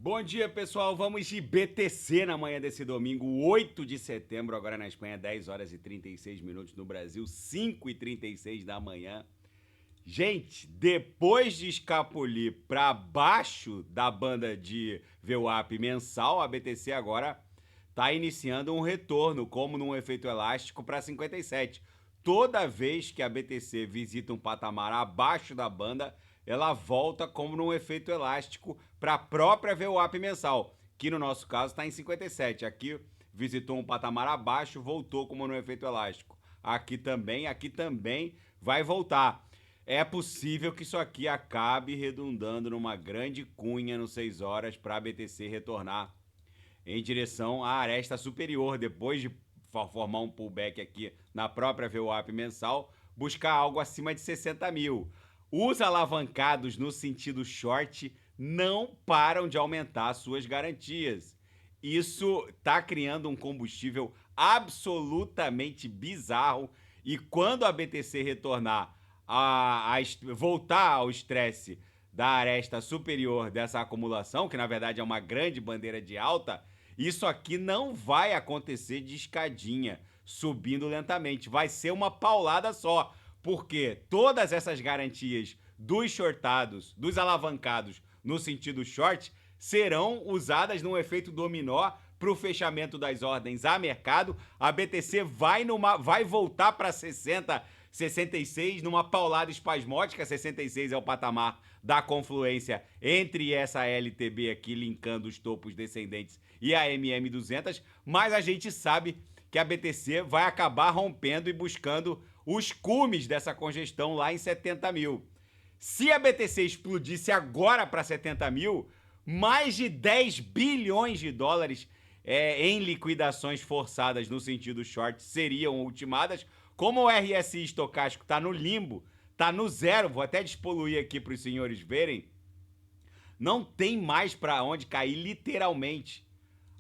Bom dia, pessoal. Vamos de BTC na manhã desse domingo, 8 de setembro, agora na Espanha, 10 horas e 36 minutos, no Brasil, 5 e 36 da manhã. Gente, depois de escapulir para baixo da banda de VWAP mensal, a BTC agora está iniciando um retorno, como num efeito elástico, para 57. Toda vez que a BTC visita um patamar abaixo da banda, ela volta como num efeito elástico para a própria VWAP mensal, que no nosso caso está em 57. Aqui visitou um patamar abaixo, voltou como no efeito elástico. Aqui também vai voltar. É possível que isso aqui acabe redundando numa grande cunha no 6 horas para a BTC retornar em direção à aresta superior, depois de formar um pullback aqui na própria VWAP mensal, buscar algo acima de 60 mil. Os alavancados no sentido short não param de aumentar suas garantias. Isso está criando um combustível absolutamente bizarro e quando a BTC retornar voltar ao estresse da aresta superior dessa acumulação, que na verdade é uma grande bandeira de alta, isso aqui não vai acontecer de escadinha, subindo lentamente. Vai ser uma paulada só, porque todas essas garantias dos shortados, dos alavancados no sentido short, serão usadas num efeito dominó para o fechamento das ordens a mercado. A BTC vai voltar para 60, 66 numa paulada espasmódica. 66 é o patamar da confluência entre essa LTB aqui linkando os topos descendentes e a MM200, mas a gente sabe que a BTC vai acabar rompendo e buscando os cumes dessa congestão lá em 70 mil. Se a BTC explodisse agora para 70 mil, mais de 10 bilhões de dólares em liquidações forçadas no sentido short seriam ultimadas. Como o RSI estocástico está no limbo, está no zero, vou até despoluir aqui para os senhores verem, não tem mais para onde cair literalmente.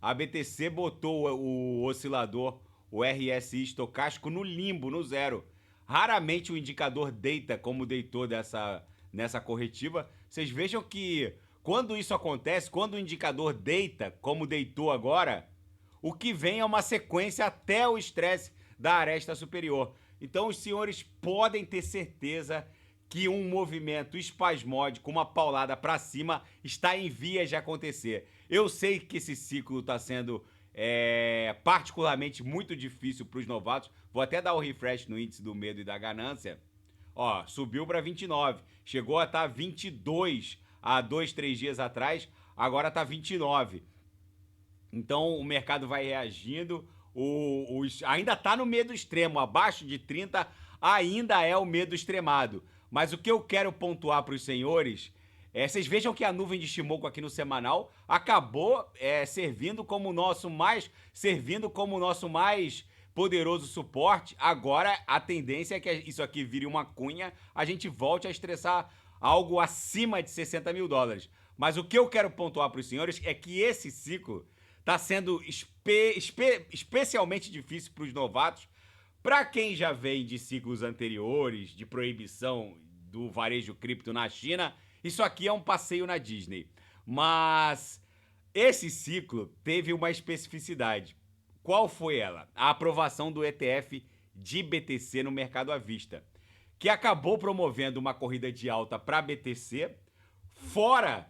A BTC botou o oscilador, o RSI estocástico, no limbo, no zero. Raramente o indicador deita como deitou nessa corretiva. Vocês vejam que quando isso acontece, quando o indicador deita como deitou agora, o que vem é uma sequência até o estresse da aresta superior. Então os senhores podem ter certeza que um movimento espasmódico, uma paulada para cima, está em vias de acontecer. Eu sei que esse ciclo está sendo particularmente muito difícil para os novatos. Vou até dar o refresh no índice do medo e da ganância. Ó, subiu para 29, chegou a estar 22 há 2, 3 dias atrás, agora está 29. Então o mercado vai reagindo, ainda está no medo extremo, abaixo de 30 ainda é o medo extremado. Mas o que eu quero pontuar para os senhores vocês vejam que a nuvem de Shimoku aqui no semanal acabou servindo como o nosso mais poderoso suporte. Agora a tendência é que isso aqui vire uma cunha, a gente volte a estressar algo acima de 60 mil dólares. Mas o que eu quero pontuar para os senhores é que esse ciclo está sendo especialmente difícil para os novatos. Para quem já vem de ciclos anteriores, de proibição do varejo cripto na China, isso aqui é um passeio na Disney. Mas esse ciclo teve uma especificidade. Qual foi ela? A aprovação do ETF de BTC no mercado à vista, que acabou promovendo uma corrida de alta para BTC fora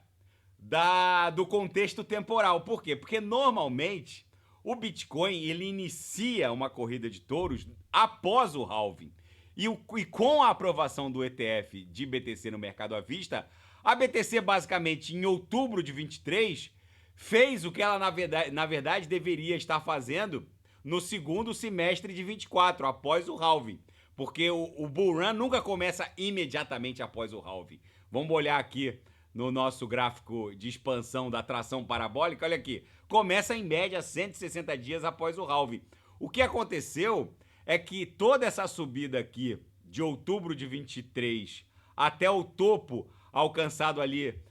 do contexto temporal. Por quê? Porque normalmente o Bitcoin ele inicia uma corrida de touros após o halving. E com a aprovação do ETF de BTC no mercado à vista, a BTC basicamente em outubro de 23 fez o que ela na verdade deveria estar fazendo no segundo semestre de 24, após o halving. Porque o bull run nunca começa imediatamente após o halving. Vamos olhar aqui no nosso gráfico de expansão da tração parabólica, olha aqui, começa em média 160 dias após o halving. O que aconteceu é que toda essa subida aqui de outubro de 23 até o topo alcançado ali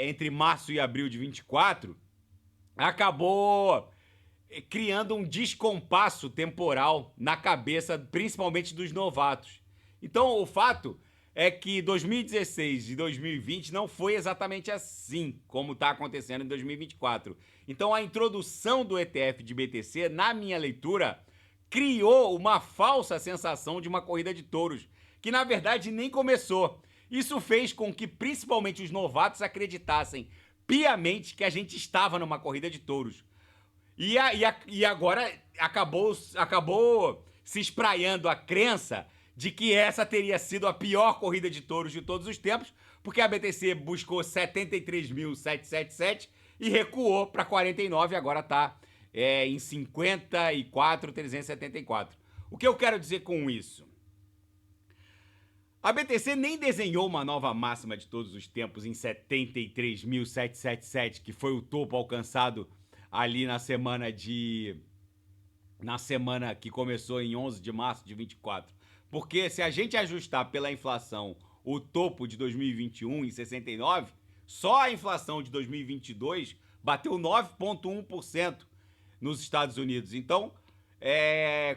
entre março e abril de 24, acabou criando um descompasso temporal na cabeça, principalmente dos novatos. Então o fato é que 2016 e 2020 não foi exatamente assim como está acontecendo em 2024. Então a introdução do ETF de BTC, na minha leitura, criou uma falsa sensação de uma corrida de touros, que na verdade nem começou. Isso fez com que principalmente os novatos acreditassem piamente que a gente estava numa corrida de touros. E agora acabou se espraiando a crença de que essa teria sido a pior corrida de touros de todos os tempos, porque a BTC buscou 73.777 e recuou para 49 e agora está em 54.374. O que eu quero dizer com isso? A BTC nem desenhou uma nova máxima de todos os tempos em 73.777, que foi o topo alcançado ali na semana que começou em 11 de março de 24. Porque se a gente ajustar pela inflação o topo de 2021 em 69, só a inflação de 2022 bateu 9,1% nos Estados Unidos. Então,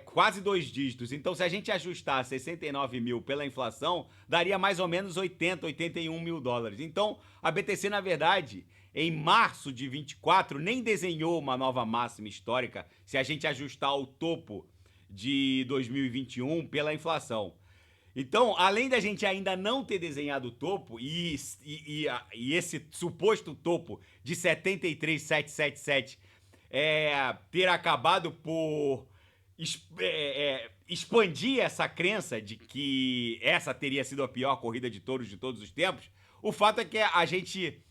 quase 2 dígitos. Então, se a gente ajustar 69 mil pela inflação, daria mais ou menos 81 mil dólares. Então, a BTC, na verdade, em março de 24, nem desenhou uma nova máxima histórica se a gente ajustar o topo de 2021 pela inflação. Então, além da gente ainda não ter desenhado o topo e esse suposto topo de 73.777 ter acabado por expandir essa crença de que essa teria sido a pior corrida de touros de todos os tempos, o fato é que a gente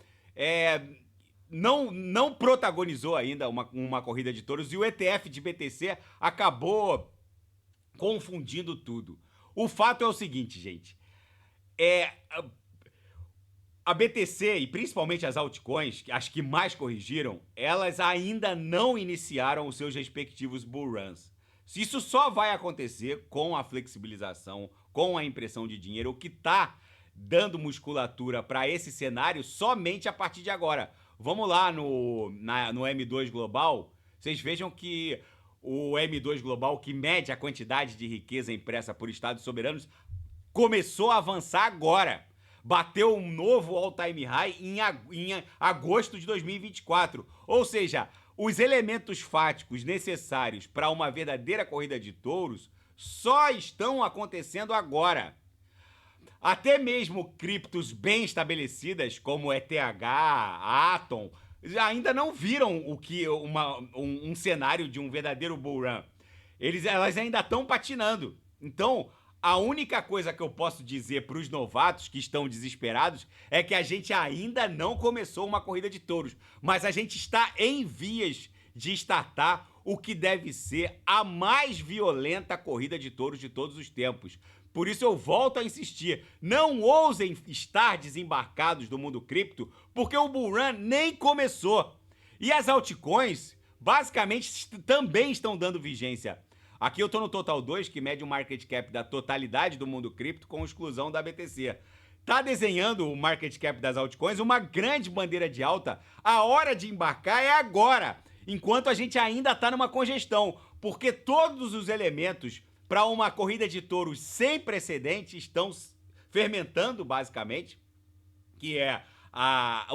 não protagonizou ainda uma corrida de touros e o ETF de BTC acabou confundindo tudo. O fato é o seguinte, gente. A BTC e principalmente as altcoins, as que mais corrigiram, elas ainda não iniciaram os seus respectivos bull runs. Isso só vai acontecer com a flexibilização, com a impressão de dinheiro, o que está dando musculatura para esse cenário somente a partir de agora. Vamos lá no M2 Global, vocês vejam que o M2 Global, que mede a quantidade de riqueza impressa por estados soberanos, começou a avançar agora. Bateu um novo all-time high em agosto de 2024. Ou seja, os elementos fáticos necessários para uma verdadeira corrida de touros só estão acontecendo agora. Até mesmo criptos bem estabelecidas, como ETH, Atom, ainda não viram um cenário de um verdadeiro bull run. Elas ainda estão patinando. Então, a única coisa que eu posso dizer para os novatos que estão desesperados é que a gente ainda não começou uma corrida de touros, mas a gente está em vias de startar o que deve ser a mais violenta corrida de touros de todos os tempos. Por isso eu volto a insistir, não ousem estar desembarcados do mundo cripto, porque o bull run nem começou. E as altcoins, basicamente, também estão dando vigência. Aqui eu estou no Total 2, que mede o market cap da totalidade do mundo cripto com exclusão da BTC. Tá desenhando o market cap das altcoins uma grande bandeira de alta. A hora de embarcar é agora, enquanto a gente ainda está numa congestão, porque todos os elementos para uma corrida de touros sem precedente estão fermentando, basicamente, que é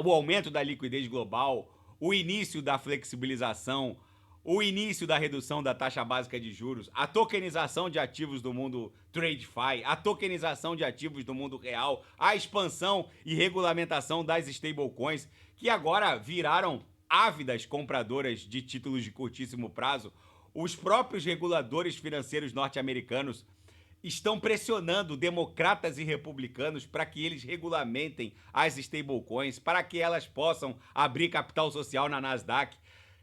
o aumento da liquidez global, o início da flexibilização, o início da redução da taxa básica de juros, a tokenização de ativos do mundo TradeFi, a tokenização de ativos do mundo real, a expansão e regulamentação das stablecoins, que agora viraram ávidas compradoras de títulos de curtíssimo prazo. Os próprios reguladores financeiros norte-americanos estão pressionando democratas e republicanos para que eles regulamentem as stablecoins, para que elas possam abrir capital social na Nasdaq.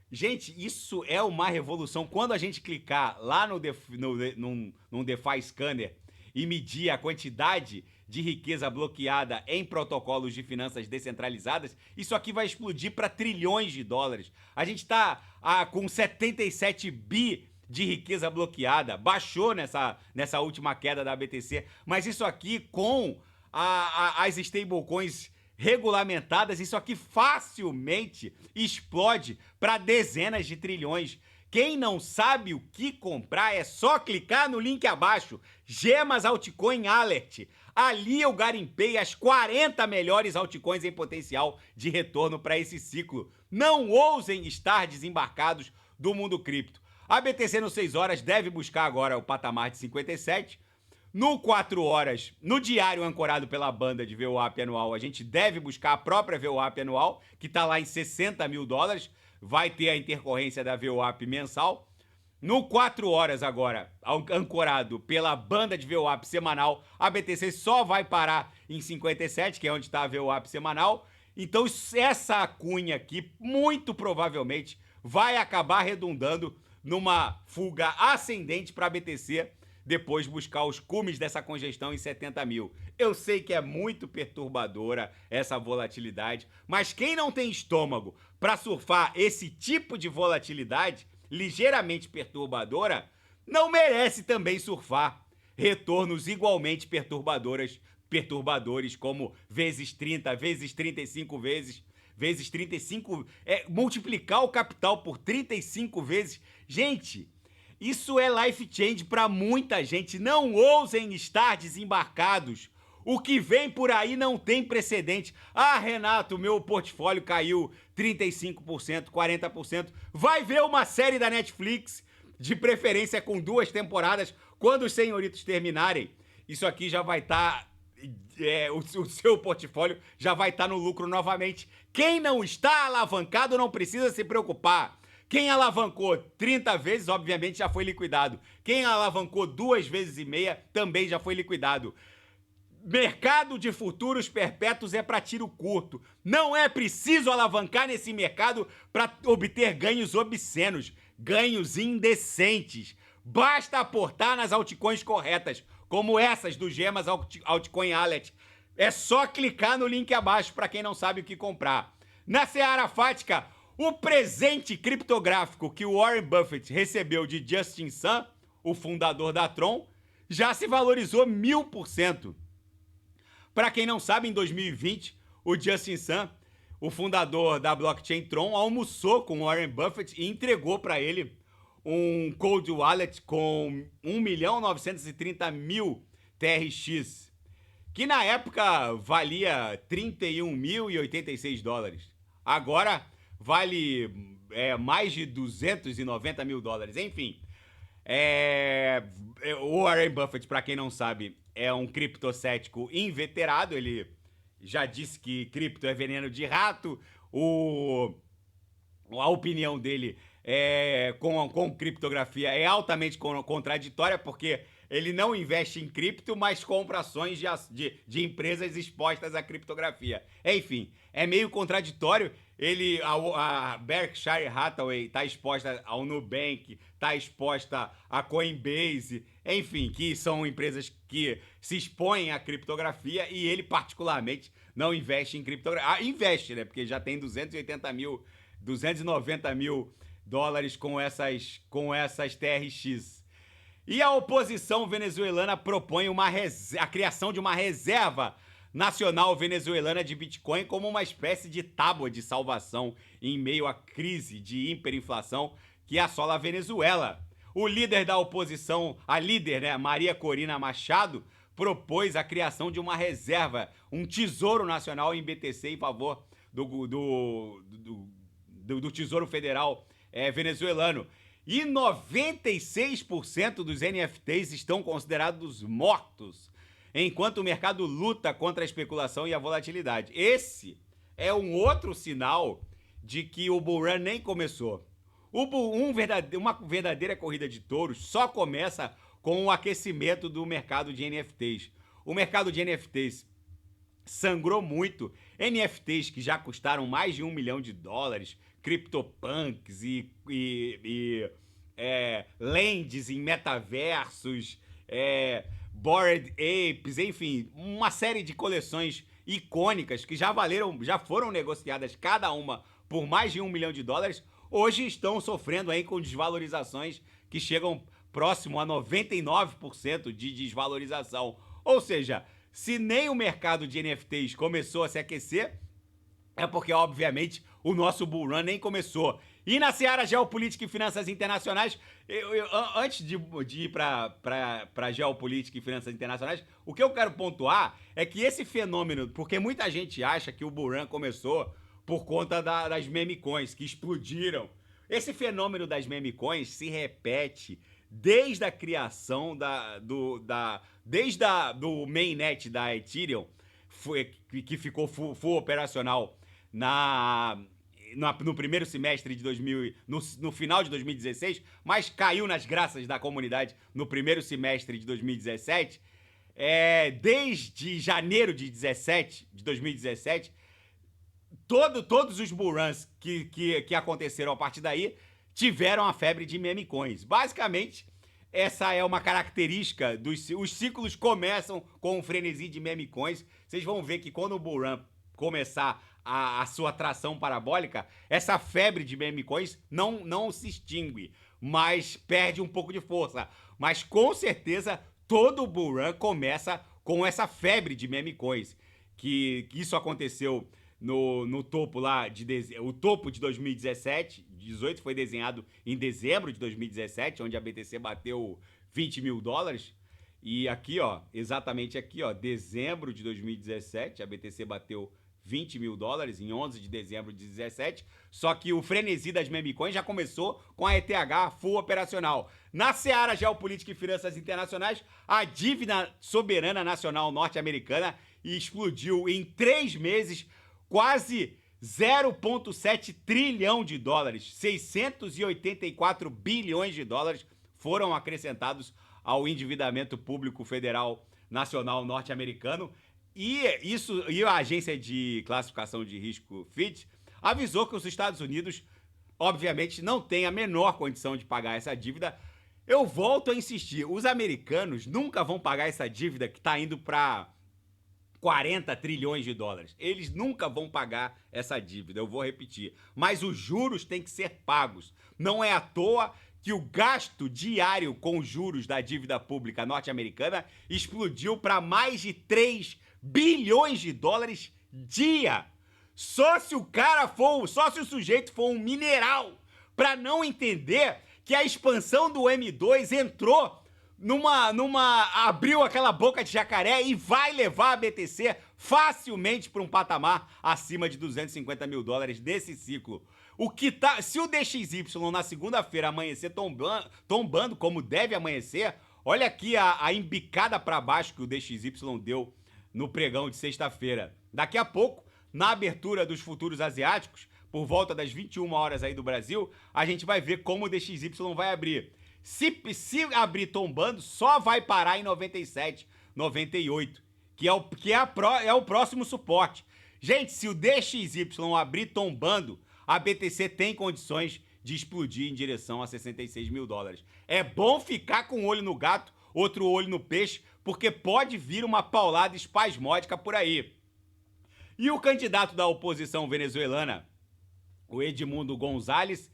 Gente, isso é uma revolução. Quando a gente clicar lá no DeFi Scanner e medir a quantidade de riqueza bloqueada em protocolos de finanças descentralizadas, isso aqui vai explodir para trilhões de dólares. A gente está com 77 bi de riqueza bloqueada, baixou nessa última queda da BTC, mas isso aqui com as stablecoins regulamentadas, isso aqui facilmente explode para dezenas de trilhões. Quem não sabe o que comprar é só clicar no link abaixo, Gemas Altcoin Alert. Ali eu garimpei as 40 melhores altcoins em potencial de retorno para esse ciclo. Não ousem estar desembarcados do mundo cripto. A BTC no 6 horas deve buscar agora o patamar de 57. No 4 horas, no diário ancorado pela banda de VWAP anual, a gente deve buscar a própria VWAP anual, que está lá em 60 mil dólares. Vai ter a intercorrência da VWAP mensal. No 4 horas agora, ancorado pela banda de VWAP semanal, a BTC só vai parar em 57, que é onde está a VWAP semanal. Então essa cunha aqui, muito provavelmente, vai acabar redundando numa fuga ascendente para a BTC, depois buscar os cumes dessa congestão em 70 mil. Eu sei que é muito perturbadora essa volatilidade, mas quem não tem estômago para surfar esse tipo de volatilidade ligeiramente perturbadora, não merece também surfar retornos igualmente perturbadores, como vezes 30, vezes 35 vezes 35, multiplicar o capital por 35 vezes. Gente, isso é life change para muita gente. Não ousem estar desembarcados. O que vem por aí não tem precedente. Ah, Renato, meu portfólio caiu 35%, 40%. Vai ver uma série da Netflix, de preferência com 2 temporadas, quando os senhoritos terminarem. Isso aqui já vai estar... o seu portfólio já vai estar no lucro novamente. Quem não está alavancado não precisa se preocupar. Quem alavancou 30 vezes, obviamente, já foi liquidado. Quem alavancou 2 vezes e meia, também já foi liquidado. Mercado de futuros perpétuos é para tiro curto. Não é preciso alavancar nesse mercado para obter ganhos obscenos, ganhos indecentes. Basta aportar nas altcoins corretas, como essas do Gemas Altcoin Alert. É só clicar no link abaixo para quem não sabe o que comprar. Na Seara Fática, o presente criptográfico que o Warren Buffett recebeu de Justin Sun, o fundador da Tron, já se valorizou 1000%. Para quem não sabe, em 2020, o Justin Sun, o fundador da blockchain Tron, almoçou com o Warren Buffett e entregou para ele um cold wallet com 1.930.000 TRX, que na época valia 31.086 dólares. Agora vale mais de 290 mil dólares. Enfim, o Warren Buffett, para quem não sabe, é um criptocético inveterado. Ele já disse que cripto é veneno de rato. A opinião dele com criptografia é altamente contraditória, porque ele não investe em cripto, mas compra ações de empresas expostas à criptografia. Enfim, é meio contraditório. A Berkshire Hathaway está exposta ao Nubank, está exposta à Coinbase, enfim, que são empresas que se expõem à criptografia, e ele particularmente não investe em criptografia. Investe, né? Porque já tem 290 mil dólares com essas TRX. E a oposição venezuelana propõe a criação de uma reserva nacional venezuelana de Bitcoin como uma espécie de tábua de salvação em meio à crise de hiperinflação que assola a Venezuela. O líder da oposição, a líder, né, Maria Corina Machado, propôs a criação de uma reserva, um tesouro nacional em BTC em favor do Tesouro Federal venezuelano. E 96% dos NFTs estão considerados mortos, enquanto o mercado luta contra a especulação e a volatilidade. Esse é um outro sinal de que o bull run nem começou. Uma verdadeira corrida de touros só começa com o aquecimento do mercado de NFTs. O mercado de NFTs sangrou muito. NFTs que já custaram mais de $1 milhão, CryptoPunks e lands em metaversos, Bored Apes, enfim, uma série de coleções icônicas que já foram negociadas cada uma por mais de $1 milhão, hoje estão sofrendo aí com desvalorizações que chegam próximo a 99% de desvalorização. Ou seja, se nem o mercado de NFTs começou a se aquecer, é porque, obviamente, o nosso bull run nem começou. E na seara geopolítica e finanças internacionais, antes de ir para geopolítica e finanças internacionais, o que eu quero pontuar é que esse fenômeno, porque muita gente acha que o bull run começou por conta das meme coins, que explodiram. Esse fenômeno das meme coins se repete desde a criação do mainnet da Ethereum, que ficou full operacional no primeiro semestre de 2000, no final de 2016, mas caiu nas graças da comunidade no primeiro semestre de 2017. Desde janeiro de 2017, todos os bull runs que aconteceram a partir daí tiveram a febre de meme coins. Basicamente, essa é uma característica os ciclos começam com um frenesi de meme coins. Vocês vão ver que quando o bull run começar a sua tração parabólica, essa febre de meme coins não se extingue, mas perde um pouco de força. Mas com certeza todo o bull run começa com essa febre de meme coins, que isso aconteceu no topo lá o topo de 2017, 18 foi desenhado em dezembro de 2017, onde a BTC bateu $20 mil. E aqui, ó, exatamente aqui, ó, dezembro de 2017, a BTC bateu $20 mil em 11 de dezembro de 2017. Só que o frenesi das meme coins já começou com a ETH full operacional. Na seara geopolítica e finanças internacionais, a dívida soberana nacional norte-americana explodiu em 3 meses, quase 0,7 trilhão de dólares. 684 bilhões de dólares foram acrescentados ao endividamento público federal nacional norte-americano. E a agência de classificação de risco Fitch avisou que os Estados Unidos, obviamente, não têm a menor condição de pagar essa dívida. Eu volto a insistir, os americanos nunca vão pagar essa dívida que está indo para 40 trilhões de dólares. Eles nunca vão pagar essa dívida, eu vou repetir. Mas os juros têm que ser pagos. Não é à toa que o gasto diário com juros da dívida pública norte-americana explodiu para mais de 3 bilhões de dólares dia. Só se o sujeito for um mineral para não entender que a expansão do M2 entrou abriu aquela boca de jacaré e vai levar a BTC facilmente para um patamar acima de $250 mil nesse ciclo. Se o DXY na segunda-feira amanhecer tombando como deve amanhecer, olha aqui a embicada para baixo que o DXY deu no pregão de sexta-feira. Daqui a pouco, na abertura dos futuros asiáticos, por volta das 21 horas aí do Brasil, a gente vai ver como o DXY vai abrir. Se abrir tombando, só vai parar em 97, 98, que é o próximo suporte. Gente, se o DXY abrir tombando, a BTC tem condições de explodir em direção a $66 mil. É bom ficar com um olho no gato, outro olho no peixe, porque pode vir uma paulada espasmódica por aí. E o candidato da oposição venezuelana, o Edmundo González,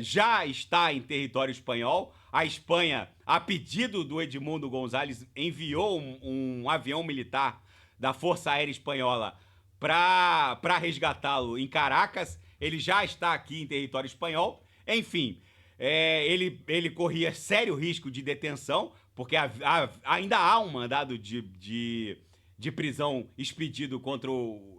já está em território espanhol. A Espanha, a pedido do Edmundo González, enviou um avião militar da Força Aérea Espanhola para resgatá-lo em Caracas. Ele já está aqui em território espanhol. Enfim, ele corria sério risco de detenção, porque ainda há um mandado de prisão expedido contra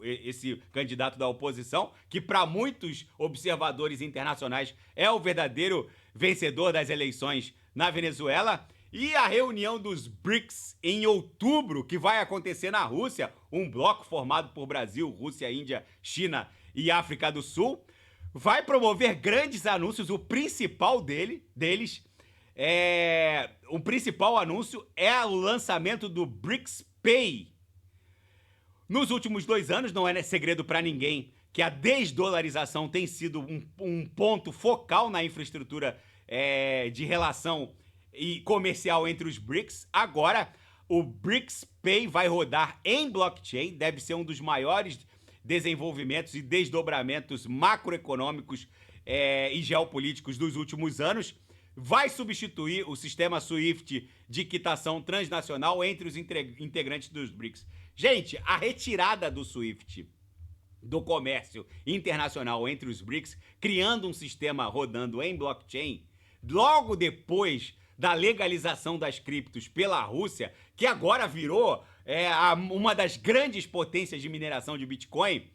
esse candidato da oposição, que para muitos observadores internacionais é o verdadeiro vencedor das eleições na Venezuela. E a reunião dos BRICS em outubro, que vai acontecer na Rússia, um bloco formado por Brasil, Rússia, Índia, China e África do Sul, vai promover grandes anúncios. O principal o principal anúncio é o lançamento do BRICS Pay. Nos últimos 2 anos, não é segredo para ninguém que a desdolarização tem sido um ponto focal na infraestrutura de relação e comercial entre os BRICS. Agora, o BRICS Pay vai rodar em blockchain, deve ser um dos maiores desenvolvimentos e desdobramentos macroeconômicos e geopolíticos dos últimos anos. Vai substituir o sistema SWIFT de quitação transnacional entre os integrantes dos BRICS. Gente, a retirada do SWIFT do comércio internacional entre os BRICS, criando um sistema rodando em blockchain, logo depois da legalização das criptos pela Rússia, que agora virou uma das grandes potências de mineração de Bitcoin,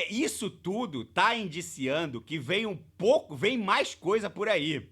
isso tudo está indiciando que vem mais coisa por aí.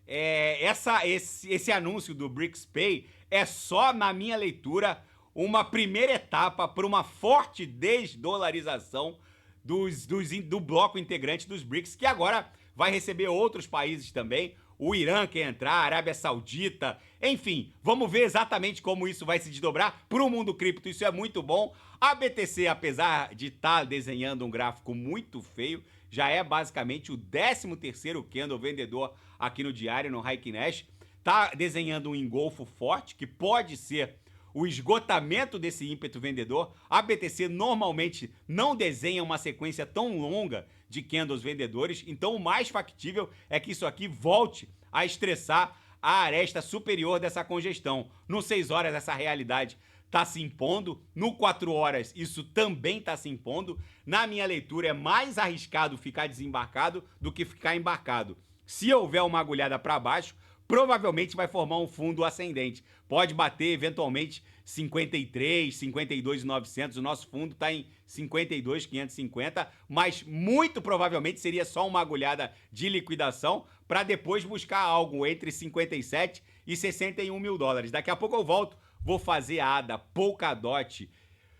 Esse anúncio do BRICS Pay é só, na minha leitura, uma primeira etapa para uma forte desdolarização do bloco integrante dos BRICS, que agora vai receber outros países também. O Irã quer entrar, a Arábia Saudita, enfim, vamos ver exatamente como isso vai se desdobrar para o mundo cripto. Isso é muito bom. A BTC, apesar de estar desenhando um gráfico muito feio, já é basicamente o 13º candle vendedor aqui no diário, no Heikin Nash. Está desenhando um engolfo forte, que pode ser o esgotamento desse ímpeto vendedor. A BTC normalmente não desenha uma sequência tão longa de candles vendedores, então o mais factível é que isso aqui volte a estressar a aresta superior dessa congestão. No 6 horas essa realidade está se impondo, no 4 horas isso também está se impondo. Na minha leitura é mais arriscado ficar desembarcado do que ficar embarcado. Se houver uma agulhada para baixo, provavelmente vai formar um fundo ascendente. Pode bater eventualmente 53, 52,900. O nosso fundo está em 52,550, mas muito provavelmente seria só uma agulhada de liquidação para depois buscar algo entre 57 e 61 mil dólares. Daqui a pouco eu volto, vou fazer a ADA, Polkadot,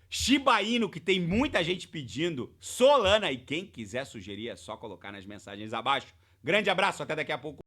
Shiba Inu, que tem muita gente pedindo, Solana, e quem quiser sugerir é só colocar nas mensagens abaixo. Grande abraço, até daqui a pouco.